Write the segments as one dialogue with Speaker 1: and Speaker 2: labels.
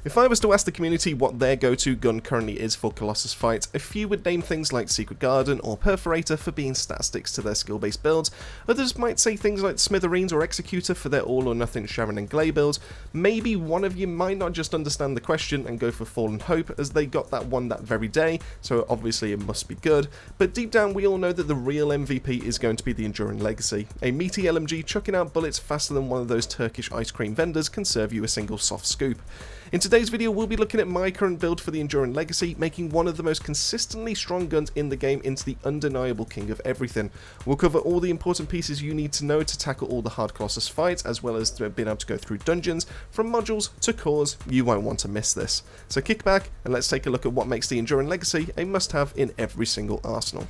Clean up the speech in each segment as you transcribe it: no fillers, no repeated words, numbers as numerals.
Speaker 1: If I was to ask the community what their go-to gun currently is for Colossus fights, a few would name things like Secret Garden or Perforator for being stat sticks to their skill-based builds, others might say things like Smithereens or Executor for their all-or-nothing Sharon and Glay builds. Maybe one of you might not just understand the question and go for Fallen Hope as they got that one that very day, so obviously it must be good, but deep down we all know that the real MVP is going to be the Enduring Legacy. A meaty LMG chucking out bullets faster than one of those Turkish ice cream vendors can serve you a single soft scoop. In today's video we'll be looking at my current build for the Enduring Legacy, making one of the most consistently strong guns in the game into the undeniable king of everything. We'll cover all the important pieces you need to know to tackle all the hard Colossus fights, as well as being able to go through dungeons, from modules to cores. You won't want to miss this. So kick back and let's take a look at what makes the Enduring Legacy a must-have in every single arsenal.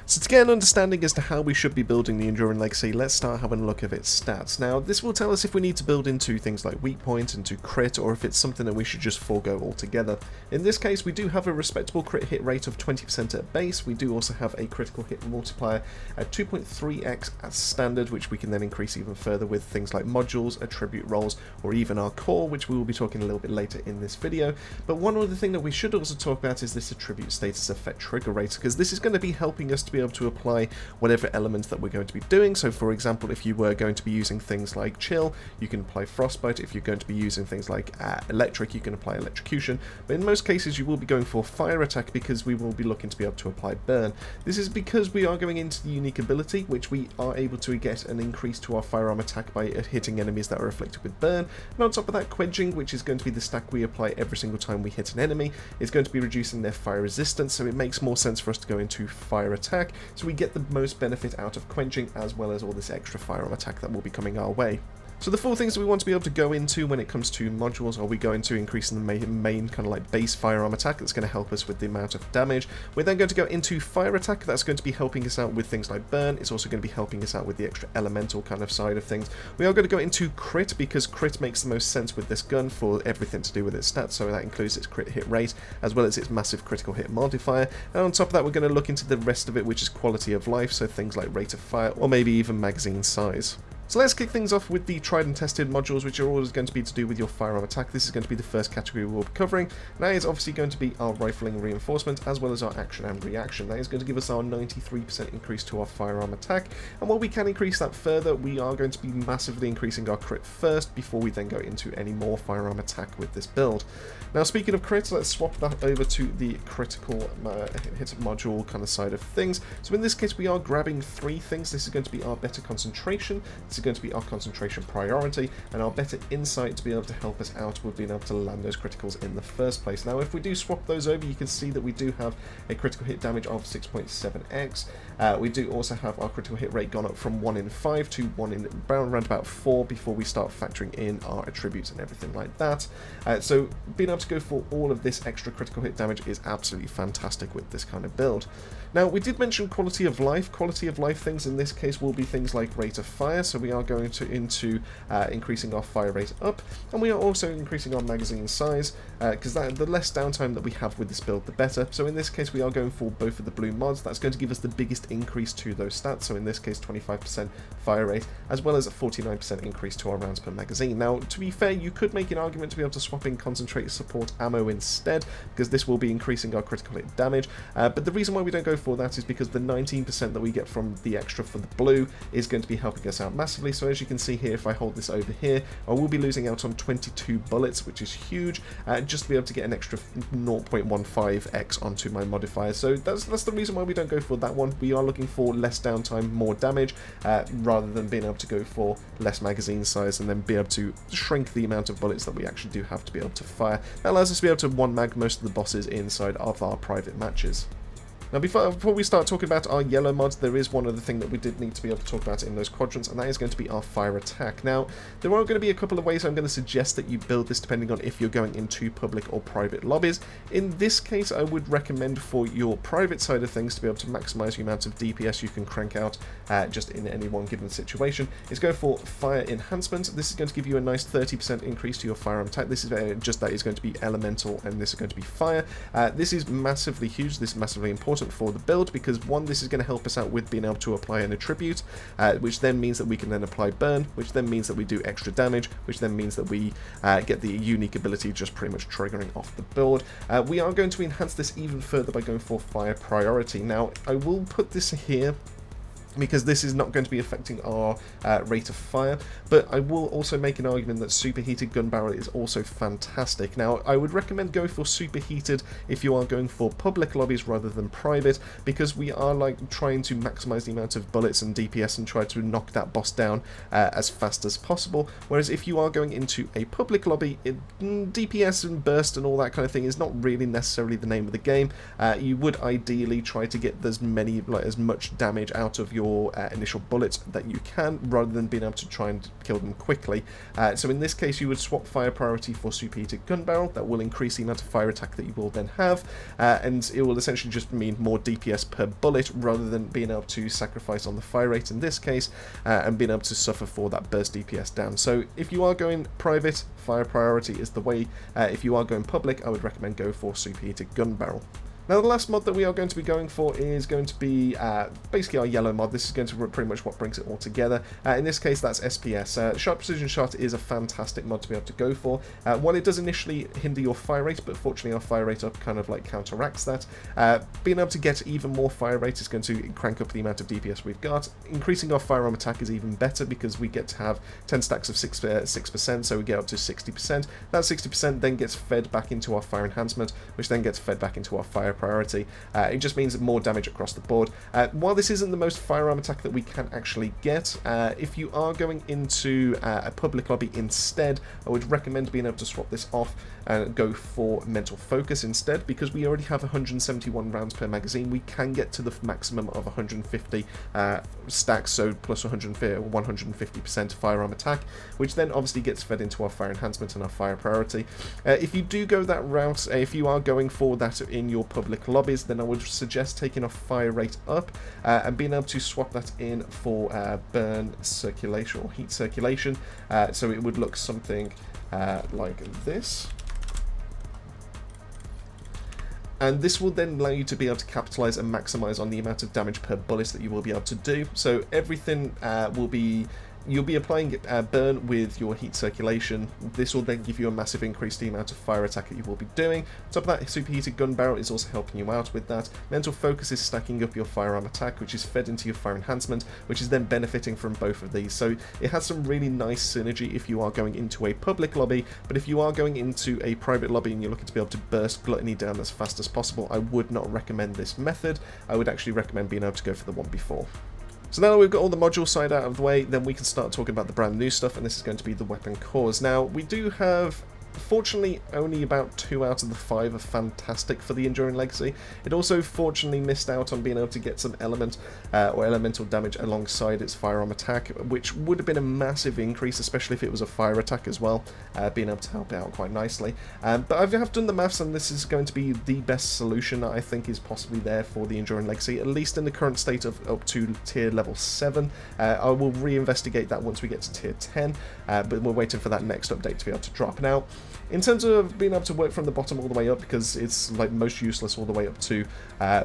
Speaker 1: So to get an understanding as to how we should be building the Enduring Legacy, let's start having a look at its stats. Now, this will tell us if we need to build into things like weak point, into crit, or if it's something that we should just forego altogether. In this case, we do have a respectable crit hit rate of 20% at base. We do also have a critical hit multiplier at 2.3x as standard, which we can then increase even further with things like modules, attribute rolls, or even our core, which we will be talking a little bit later in this video. But one other thing that we should also talk about is this attribute status effect trigger rate, because this is going to be helping us to be able to apply whatever element that we're going to be doing. So for example, if you were going to be using things like chill, you can apply frostbite. If you're going to be using things like electric, you can apply electrocution, but in most cases you will be going for fire attack because we will be looking to be able to apply burn. This is because we are going into the unique ability, which we are able to get an increase to our firearm attack by hitting enemies that are afflicted with burn, and on top of that, quenching, which is going to be the stack we apply every single time we hit an enemy, is going to be reducing their fire resistance, so it makes more sense for us to go into fire attack, so we get the most benefit out of quenching as well as all this extra firearm attack that will be coming our way. So the 4 things that we want to be able to go into when it comes to modules are we going to increasing the main kind of like base firearm attack that's going to help us with the amount of damage. We're then going to go into fire attack, that's going to be helping us out with things like burn. It's also going to be helping us out with the extra elemental kind of side of things. We are going to go into crit because crit makes the most sense with this gun for everything to do with its stats, so that includes its crit hit rate as well as its massive critical hit modifier. And on top of that we're going to look into the rest of it, which is quality of life, so things like rate of fire or maybe even magazine size. So let's kick things off with the tried and tested modules, which are always going to be to do with your firearm attack. This is going to be the first category we'll be covering. That is obviously going to be our rifling reinforcement as well as our action and reaction. That is going to give us our 93% increase to our firearm attack, and while we can increase that further, we are going to be massively increasing our crit first before we then go into any more firearm attack with this build. Now speaking of crits, let's swap that over to the critical hit module kind of side of things. So in this case we are grabbing 3 things. This is going to be our better concentration, this is going to be our concentration priority, and our better insight to be able to help us out with being able to land those criticals in the first place. Now if we do swap those over, you can see that we do have a critical hit damage of 6.7x. We do also have our critical hit rate gone up from 1 in 5 to 1 in around about 4 before we start factoring in our attributes and everything like that. So being able to go for all of this extra critical hit damage is absolutely fantastic with this kind of build. Now we did mention quality of life. Quality of life things in this case will be things like rate of fire, so we are going into increasing our fire rate up, and we are also increasing our magazine size because the less downtime that we have with this build the better. So in this case we are going for both of the blue mods. That's going to give us the biggest increase to those stats, so in this case 25% fire rate as well as a 49% increase to our rounds per magazine. Now to be fair, you could make an argument to be able to swap in concentrate support ammo instead, because this will be increasing our critical hit damage, but the reason why we don't go for that is because the 19% that we get from the extra for the blue is going to be helping us out massively. So as you can see here, if I hold this over here, I will be losing out on 22 bullets, which is huge, just to be able to get an extra 0.15x onto my modifier. So that's the reason why we don't go for that one. We are looking for less downtime, more damage, rather than being able to go for less magazine size and then be able to shrink the amount of bullets that we actually do have to be able to fire. That allows us to be able to one-mag most of the bosses inside of our private matches. Now before we start talking about our yellow mods, there is one other thing that we did need to be able to talk about in those quadrants, and that is going to be our fire attack. Now there are going to be a couple of ways I'm going to suggest that you build this depending on if you're going into public or private lobbies. In this case I would recommend for your private side of things to be able to maximize the amount of DPS you can crank out just in any one given situation, is go for fire enhancement. This is going to give you a nice 30% increase to your firearm attack. This is that is going to be elemental and this is going to be fire. This is massively huge, this is massively important important for the build, because one, this is going to help us out with being able to apply an attribute, which then means that we can then apply burn, which then means that we do extra damage, which then means that we get the unique ability just pretty much triggering off the build. We are going to enhance this even further by going for fire priority. Now, I will put this here because this is not going to be affecting our rate of fire, but I will also make an argument that superheated gun barrel is also fantastic. Now, I would recommend going for superheated if you are going for public lobbies rather than private, because we are like trying to maximize the amount of bullets and DPS and try to knock that boss down as fast as possible, whereas if you are going into a public lobby, DPS and burst and all that kind of thing is not really necessarily the name of the game. You would ideally try to get as much damage out of your initial bullets that you can, rather than being able to try and kill them quickly. So in this case, you would swap fire priority for superheated gun barrel. That will increase the amount of fire attack that you will then have, and it will essentially just mean more DPS per bullet, rather than being able to sacrifice on the fire rate in this case, and being able to suffer for that burst DPS down. So if you are going private, fire priority is the way. If you are going public, I would recommend go for superheated gun barrel. Now, the last mod that we are going to be going for is going to be basically our yellow mod. This is going to be pretty much what brings it all together. In this case, that's SPS. Sharp Precision Shot is a fantastic mod to be able to go for. While it does initially hinder your fire rate, but fortunately our fire rate up kind of like counteracts that. Being able to get even more fire rate is going to crank up the amount of DPS we've got. Increasing our firearm attack is even better, because we get to have 10 stacks of 6%, so we get up to 60%. That 60% then gets fed back into our fire enhancement, which then gets fed back into our fire priority. It just means more damage across the board. While this isn't the most firearm attack that we can actually get, if you are going into a public lobby instead, I would recommend being able to swap this off and go for mental focus instead, because we already have 171 rounds per magazine. We can get to the maximum of 150 stacks, so plus 150% firearm attack, which then obviously gets fed into our fire enhancement and our fire priority. If you do go that route, if you are going for that in your public lobbies, then I would suggest taking our fire rate up and being able to swap that in for burn circulation or heat circulation, so it would look something like this. And this will then allow you to be able to capitalize and maximize on the amount of damage per bullet that you will be able to do. So everything will be... You'll be applying burn with your heat circulation. This will then give you a massive increase in the amount of fire attack that you will be doing. On top of that, superheated gun barrel is also helping you out with that. Mental focus is stacking up your firearm attack, which is fed into your fire enhancement, which is then benefiting from both of these. So it has some really nice synergy if you are going into a public lobby, but if you are going into a private lobby and you're looking to be able to burst gluttony down as fast as possible, I would not recommend this method. I would actually recommend being able to go for the one before. So now that we've got all the module side out of the way, then we can start talking about the brand new stuff, and this is going to be the weapon cores. Now, we do have... Fortunately, only about 2 out of the 5 are fantastic for the Enduring Legacy. It also fortunately missed out on being able to get some element or elemental damage alongside its firearm attack, which would have been a massive increase, especially if it was a fire attack as well, being able to help it out quite nicely. But I have done the maths, and this is going to be the best solution that I think is possibly there for the Enduring Legacy, at least in the current state of up to tier level 7. I will reinvestigate that once we get to tier 10, but we're waiting for that next update to be able to drop. Now, in terms of being able to work from the bottom all the way up, because it's like most useless all the way up to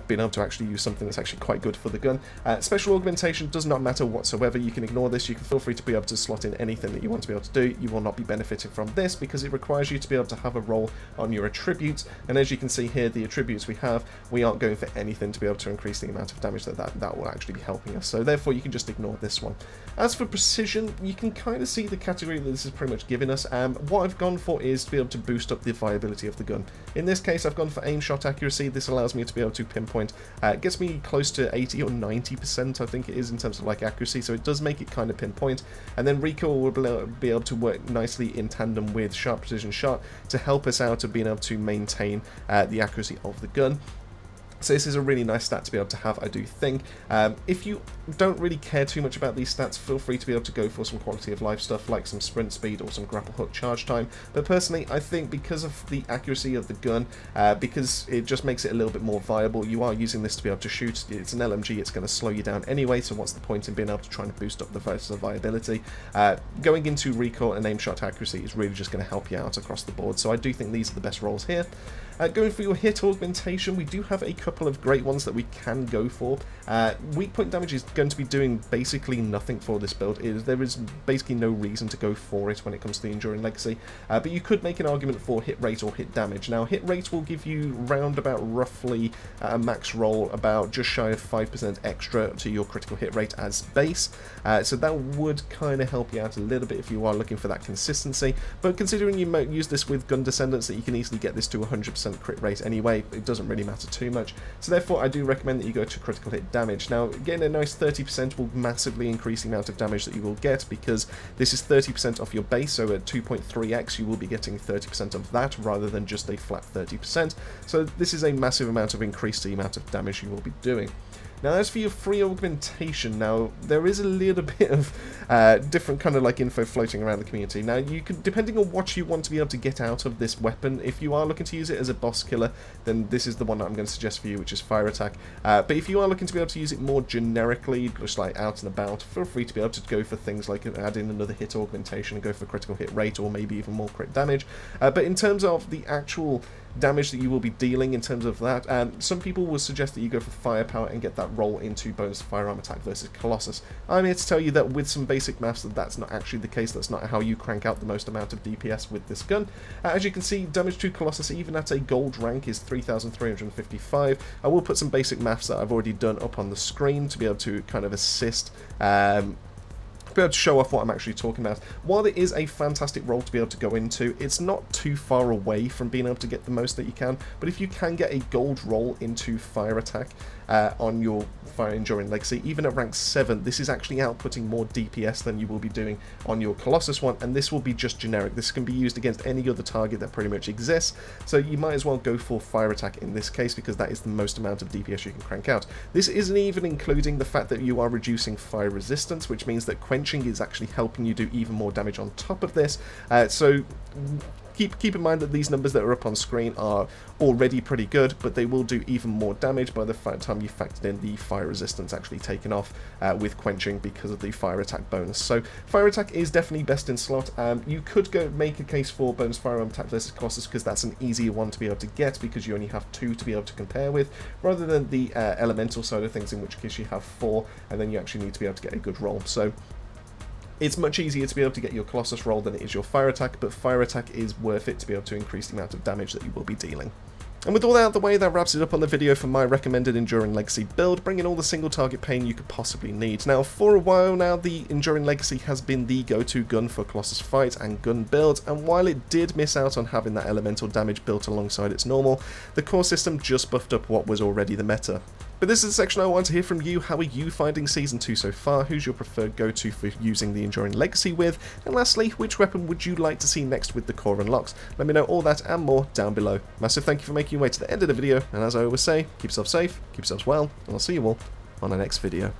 Speaker 1: being able to actually use something that's actually quite good for the gun. Special augmentation does not matter whatsoever. You can ignore this. You can feel free to be able to slot in anything that you want to be able to do. You will not be benefiting from this because it requires you to be able to have a roll on your attributes, and as you can see here, the attributes we aren't going for anything to be able to increase the amount of damage that will actually be helping us, so therefore you can just ignore this one. As for precision, you can kind of see the category that this is pretty much giving us. What I've gone for is to be able to boost up the viability of the gun. In this case, I've gone for aim shot accuracy. This allows me to be able to pinpoint. It gets me close to 80 or 90%, I think it is, in terms of like accuracy, so it does make it kind of pinpoint. And then recoil will be able to work nicely in tandem with sharp precision shot to help us out of being able to maintain the accuracy of the gun. So this is a really nice stat to be able to have, I do think. If you don't really care too much about these stats, feel free to be able to go for some quality of life stuff like some sprint speed or some grapple hook charge time. But personally, I think because of the accuracy of the gun, because it just makes it a little bit more viable, you are using this to be able to shoot. It's an LMG, it's going to slow you down anyway, so what's the point in being able to try and boost up the viability? Going into recoil and aim shot accuracy is really just going to help you out across the board, so I do think these are the best rolls here. Going for your hit augmentation, we do have a couple of great ones that we can go for. Weak point damage is going to be doing basically nothing for this build. There is basically no reason to go for it when it comes to the Enduring Legacy, but you could make an argument for hit rate or hit damage. Now, hit rate will give you round about roughly a max roll about just shy of 5% extra to your critical hit rate as base, so that would kind of help you out a little bit if you are looking for that consistency, but considering you might use this with Gun Descendants, that you can easily get this to 100% crit rate anyway, it doesn't really matter too much, so therefore I do recommend that you go to critical hit damage. Now, getting a nice 30% will massively increase the amount of damage that you will get, because this is 30% off your base, so at 2.3x you will be getting 30% of that rather than just a flat 30%, so this is a massive amount of increase to the amount of damage you will be doing. Now, as for your free augmentation, now there is a little bit of different kind of like info floating around the community. Now, you can, depending on what you want to be able to get out of this weapon, if you are looking to use it as a boss killer, then this is the one that I'm going to suggest for you, which is Fire Attack. But if you are looking to be able to use it more generically, just like out and about, feel free to be able to go for things like add in another hit augmentation and go for critical hit rate, or maybe even more crit damage. But in terms of the actual damage that you will be dealing in terms of that, some people will suggest that you go for firepower and get that roll into bonus firearm attack versus Colossus. I'm here to tell you that with some basic maths that's not actually the case. That's not how you crank out the most amount of DPS with this gun. As you can see, damage to Colossus even at a gold rank is 3,355. I will put some basic maths that I've already done up on the screen to be able to kind of assist be able to show off what I'm actually talking about. While it is a fantastic role to be able to go into, it's not too far away from being able to get the most that you can, but if you can get a gold roll into Fire Attack on your Fire Enduring Legacy, even at rank 7, this is actually outputting more DPS than you will be doing on your Colossus one, and this will be just generic. This can be used against any other target that pretty much exists, so you might as well go for Fire Attack in this case, because that is the most amount of DPS you can crank out. This isn't even including the fact that you are reducing fire resistance, which means that quenching is actually helping you do even more damage on top of this, so keep in mind that these numbers that are up on screen are already pretty good, but they will do even more damage by the time you factored in the fire resistance actually taken off with quenching because of the fire attack bonus. So fire attack is definitely best in slot. You could go make a case for bonus firearm attack versus Colossus, because that's an easier one to be able to get, because you only have 2 to be able to compare with, rather than the elemental side of things, in which case you have 4, and then you actually need to be able to get a good roll. So it's much easier to be able to get your Colossus roll than it is your Fire Attack, but Fire Attack is worth it to be able to increase the amount of damage that you will be dealing. And with all that out of the way, that wraps it up on the video for my recommended Enduring Legacy build, bringing all the single target pain you could possibly need. Now, for a while now, the Enduring Legacy has been the go-to gun for Colossus fights and gun builds, and while it did miss out on having that elemental damage built alongside its normal, the core system just buffed up what was already the meta. But this is the section I want to hear from you. How are you finding Season 2 so far? Who's your preferred go-to for using the Enduring Legacy with? And lastly, which weapon would you like to see next with the core unlocks? Let me know all that and more down below. Massive thank you for making your way to the end of the video, and as I always say, keep yourself safe, keep yourselves well, and I'll see you all on the next video.